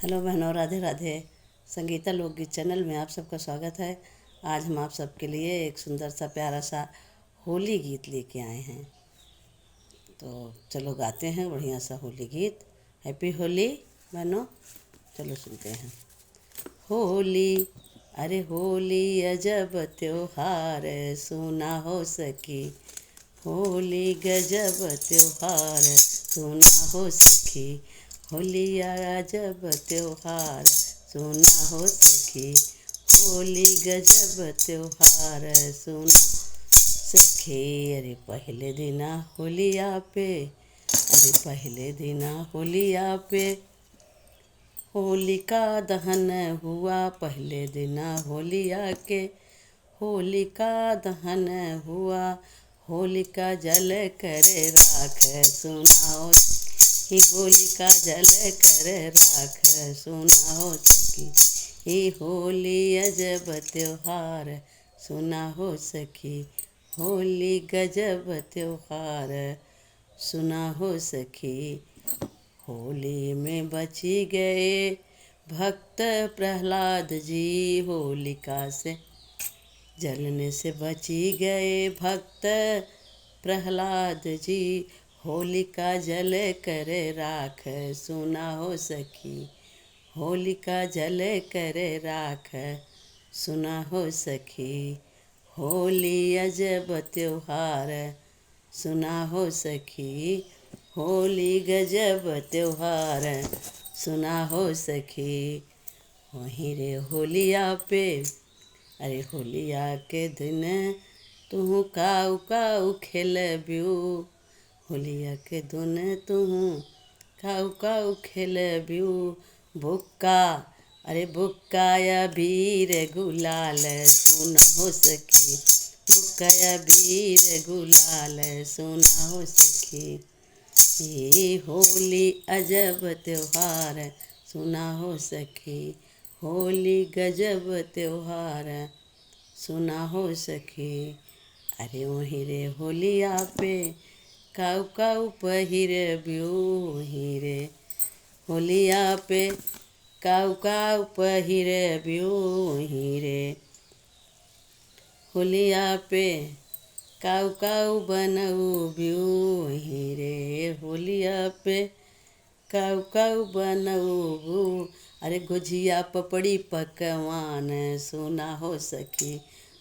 Hello बहनों, राधे राधे। संगीता लोकगीत channel में आप सबका स्वागत है। आज हम आप सबके लिए एक सुंदर सा प्यारा सा होली गीत लेके आए हैं। तो चलो गाते हैं बढ़िया सा होली गीत। हैप्पी होली बहनों, चलो सुनते हैं। होली, अरे होली अजब त्योहार सुना हो सकी। होली गजब त्योहार सुना हो सखी। होली अजब त्योहार सुना हो सखी। होली गजब त्योहार सुना सखी। अरे पहले दिना होलिया पे, अरे पहले दिना होलिया पे होलिका दहन हुआ। पहले दिना होलिया के होलिका दहन हुआ। होलिका जल करे राख सुना हो सखी। होलिका जल कर राख सुना हो सखी। ही होली अजब त्योहार सुना हो सखी। होली गजब त्योहार सुना हो सखी। होली में बची गए भक्त प्रहलाद जी। होलिका से जलने से बची गए भक्त प्रहलाद जी। होलिका जल कर राख सुना हो सखी। होलिका जल कर राख सुना हो सखी। होली अजब त्योहार सुना हो सखी। होली गजब त्योहार सुना हो सखी। वहीं रे होलिया पे, अरे होलिया के दिन तुहू काऊ काऊ खेलब्यू। होलिया के दिन तुहू काऊ काऊ खेलब्यू। बुक्का, अरे बुक्का अबीर गुलाल सुना हो सखी। बुक्का अबीर गुलाल सुना हो सखी। ये होली अजब त्योहार सुना हो सखी। होली गजब त्योहार सुना हो सखी। अरे वहीं रे होलिया पे काऊ काऊ पहिरब्यू। वहीं रे होलिया पे काऊ काऊ पहिरब्यू। वहीं रे होलिया पे काऊ काऊ बनऊब्यू। वहीं रे होलिया पे काऊ काऊ बनऊबू। अरे गुझिया पपड़ी पकवान सुना हो सखी।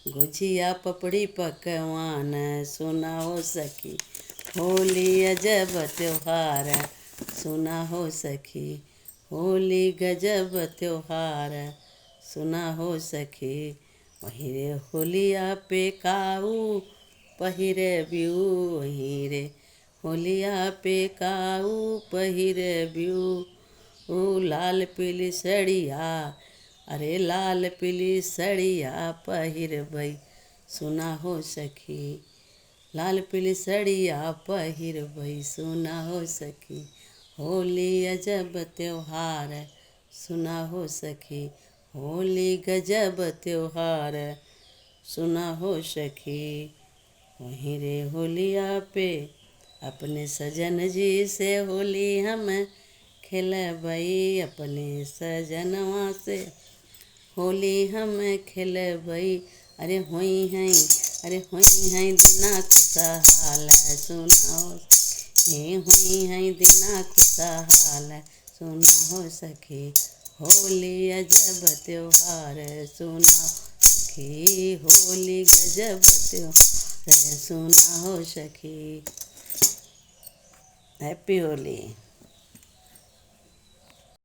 गुझिया पपड़ी पकवान सुना हो सखी। होली अजब त्योहार सुना हो सखी। होली गजब त्योहार सुना हो सखी। वहीं रे होलिया पे काऊ पहिरब्यू। वहीं रे होलिया पे काऊ पहिरब्यू। ओ लाल पीली सड़िया, अरे लाल पीली सड़िया पहिरबै सुना हो सखी। लाल पीली सड़िया पहिरबै सुना हो सखी। होली अजब त्योहार सुना हो सखी। होली गजब त्योहार सुना हो सखी। वहीं रे होलिया पे अपने सजन जी से होली हम खेलबई। अपने सजनवा से होली हम खेलबई। अरे होई हैं, अरे होई हैं दिना खुशहाल सुना हो। हे हुई हैं दिना खुशहाल सुना हो सखी। होली अजब त्योहार सुना हो सखी। होली गजब त्योहार सुना हो सखी। हैप्पी होली।